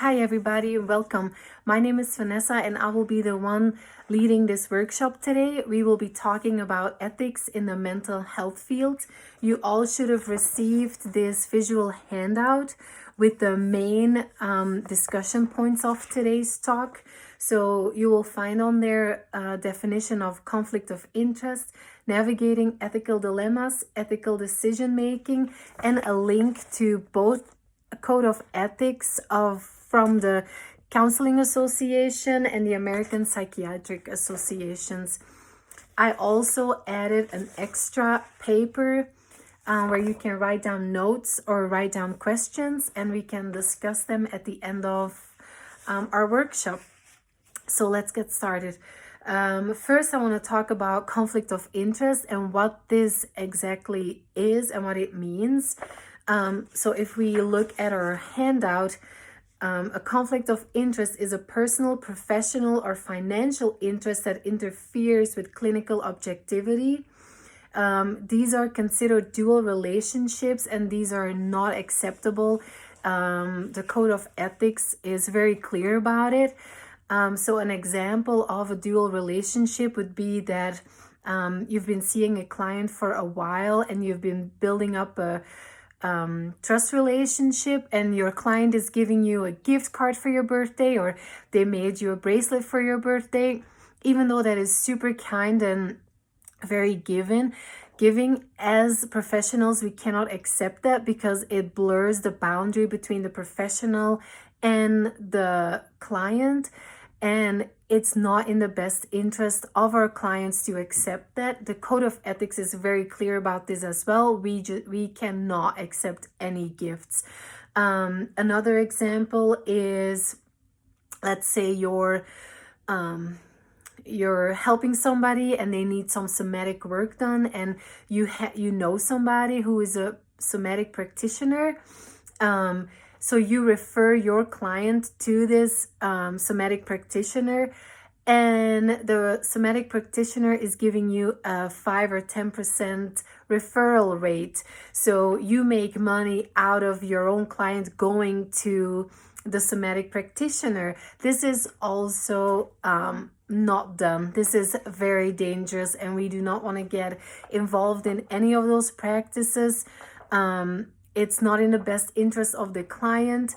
Hi everybody, welcome. My name is Vanessa and I will be the one leading this workshop today. We will be talking about ethics in the mental health field. You all should have received this visual handout with the main discussion points of today's talk. So you will find on there a definition of conflict of interest, navigating ethical dilemmas, ethical decision making, and a link to both a code of ethics from the Counseling Association and the American Psychiatric Associations. I also added an extra paper where you can write down notes or write down questions, and we can discuss them at the end of our workshop. So let's get started. First, I want to talk about conflict of interest and what this exactly is and what it means. So if we look at our handout, a conflict of interest is a personal, professional, or financial interest that interferes with clinical objectivity. These are considered dual relationships and these are not acceptable. The Code of Ethics is very clear about it. So an example of a dual relationship would be that you've been seeing a client for a while and you've been building up a trust relationship, and your client is giving you a gift card for your birthday, or they made you a bracelet for your birthday. Even though that is super kind and very giving, as professionals we cannot accept that because it blurs the boundary between the professional and the client, and it's not in the best interest of our clients to accept that. The Code of Ethics is very clear about this as well. We cannot accept any gifts. Another example is, let's say you're helping somebody and they need some somatic work done, and you know somebody who is a somatic practitioner. So you refer your client to this somatic practitioner, and the somatic practitioner is giving you a 5 or 10% referral rate. So you make money out of your own client going to the somatic practitioner. This is also not done. This is very dangerous, and we do not want to get involved in any of those practices. It's not in the best interest of the client.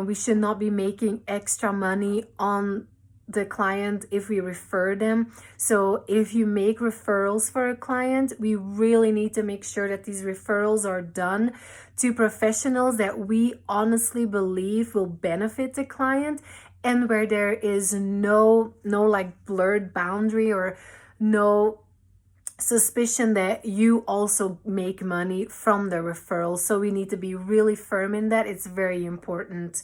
We should not be making extra money on the client if we refer them. So if you make referrals for a client, we really need to make sure that these referrals are done to professionals that we honestly believe will benefit the client, and where there is no like blurred boundary or no suspicion that you also make money from the referral. So we need to be really firm in that. It's very important.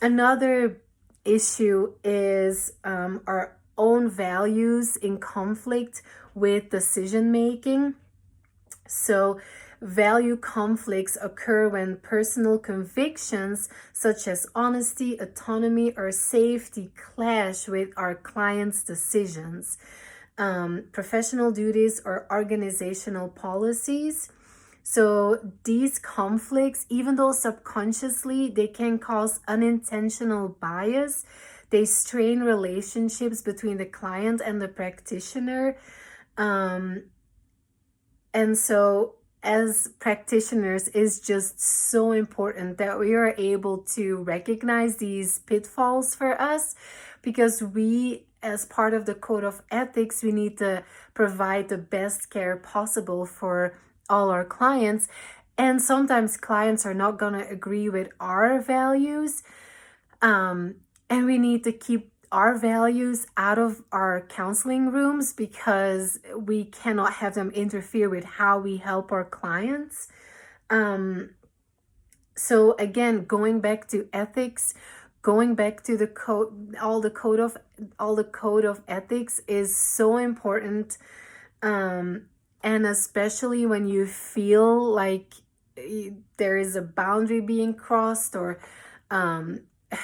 Another issue is our own values in conflict with decision making. So value conflicts occur when personal convictions such as honesty, autonomy, or safety clash with our client's decisions, professional duties, or organizational policies. So these conflicts, even though subconsciously they can cause unintentional bias, they strain relationships between the client and the practitioner. And so as practitioners, it's just so important that we are able to recognize these pitfalls for us, because we, as part of the Code of Ethics, we need to provide the best care possible for all our clients. And sometimes clients are not going to agree with our values. And we need to keep our values out of our counseling rooms because we cannot have them interfere with how we help our clients. So again, going back to ethics, going back to the code, all the code of ethics is so important. And especially when you feel like there is a boundary being crossed, or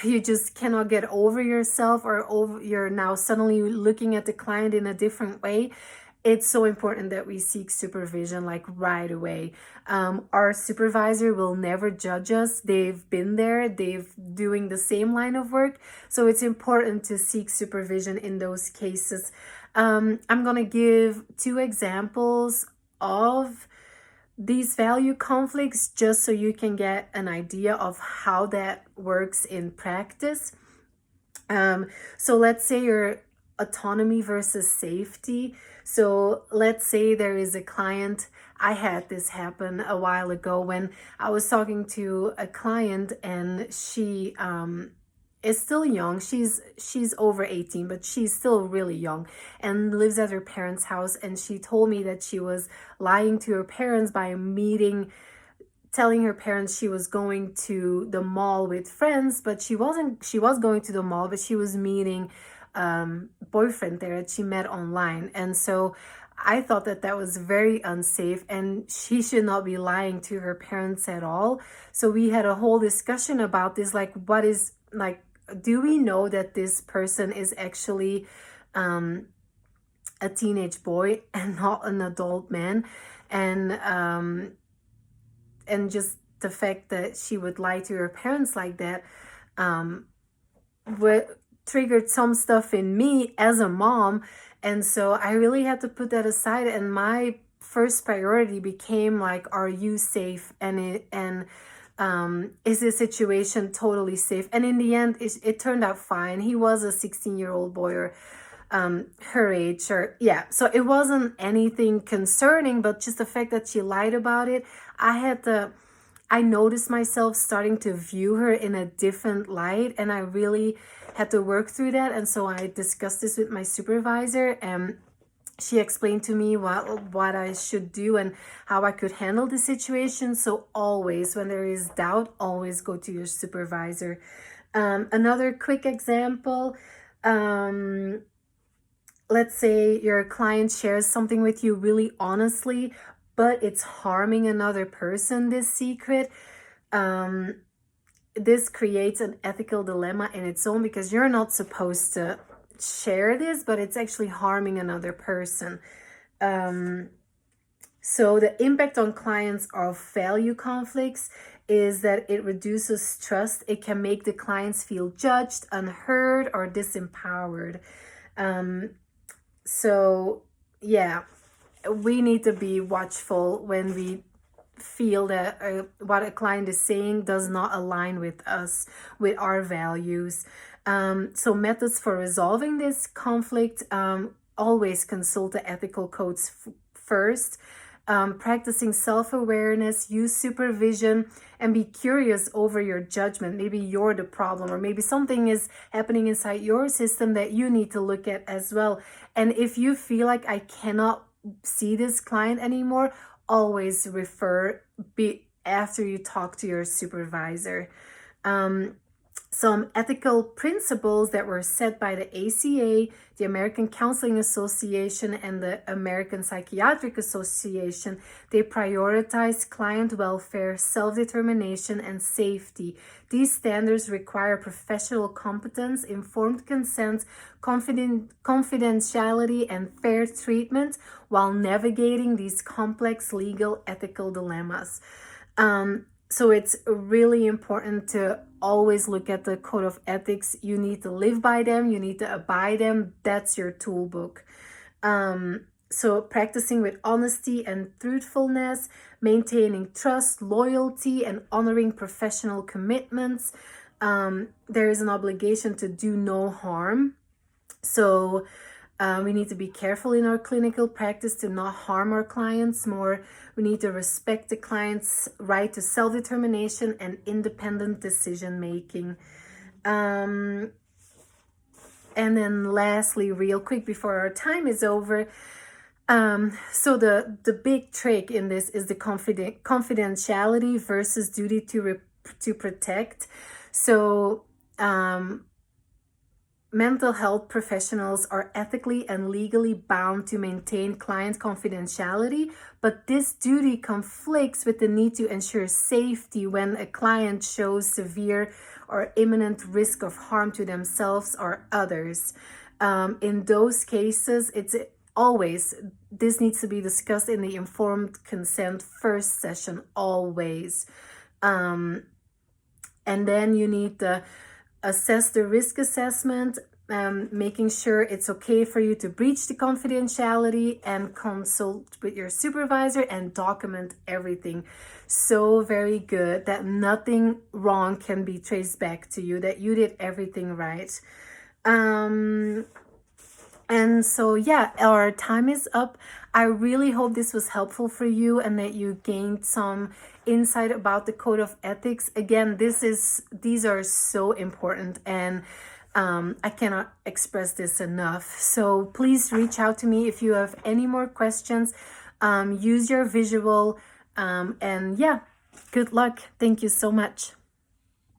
you just cannot get over yourself, or you're now suddenly looking at the client in a different way. it's so important that we seek supervision like right away. Our supervisor will never judge us. They've been there, they've doing the same line of work. So it's important to seek supervision in those cases. I'm gonna give two examples of these value conflicts just so you can get an idea of how that works in practice. So let's say your autonomy versus safety. So let's say there is a client. I had this happen a while ago when I was talking to a client, and she is still young. She's over 18, but she's still really young and lives at her parents' house. And she told me that she was lying to her parents by telling her parents she was going to the mall with friends, but she wasn't. She was going to the mall, but she was meeting boyfriend there that she met online. And so I thought that that was very unsafe, and she should not be lying to her parents at all. So we had a whole discussion about this, like, what is, like, do we know that this person is actually a teenage boy and not an adult man? And just the fact that she would lie to her parents like that triggered some stuff in me as a mom. And so I really had to put that aside, and my first priority became like, are you safe? And is this situation totally safe? And in the end, it turned out fine. He was a 16-year-old boy, or her age, or yeah, so it wasn't anything concerning, but just the fact that she lied about it, I noticed myself starting to view her in a different light, and I really had to work through that. And so I discussed this with my supervisor, and she explained to me what I should do and how I could handle the situation. So always, when there is doubt, always go to your supervisor. Another quick example, let's say your client shares something with you really honestly, but it's harming another person, this secret. This creates an ethical dilemma in its own, because you're not supposed to share this, but it's actually harming another person. So the impact on clients of value conflicts is that it reduces trust. It can make the clients feel judged, unheard, or disempowered. So yeah, we need to be watchful when we feel that what a client is saying does not align with us, with our values. So methods for resolving this conflict, always consult the ethical codes first. Practicing self-awareness, use supervision, and be curious over your judgment. Maybe you're the problem, or maybe something is happening inside your system that you need to look at as well. And if you feel like, I cannot see this client anymore, always refer after you talk to your supervisor. Some ethical principles that were set by the ACA, the American Counseling Association, and the American Psychiatric Association, they prioritize client welfare, self-determination, and safety. These standards require professional competence, informed consent, confidentiality, and fair treatment while navigating these complex legal ethical dilemmas. So it's really important to always look at the code of ethics. You need to live by them. You need to abide them. That's your toolbook. So practicing with honesty and truthfulness, maintaining trust, loyalty, and honoring professional commitments. There is an obligation to do no harm. So we need to be careful in our clinical practice to not harm our clients more. We need to respect the client's right to self-determination and independent decision-making. And then lastly, real quick before our time is over, so the big trick in this is the confidentiality versus duty to protect. So mental health professionals are ethically and legally bound to maintain client confidentiality, but this duty conflicts with the need to ensure safety when a client shows severe or imminent risk of harm to themselves or others. In those cases, it's always this needs to be discussed in the informed consent first session always. And then you need to assess the risk assessment, making sure it's okay for you to breach the confidentiality, and consult with your supervisor and document everything. So very good that nothing wrong can be traced back to you, that you did everything right. And so, yeah, our time is up. I really hope this was helpful for you and that you gained some insight about the code of ethics. Again, these are so important, and I cannot express this enough. So please reach out to me if you have any more questions. Use your visual, and yeah, good luck. Thank you so much.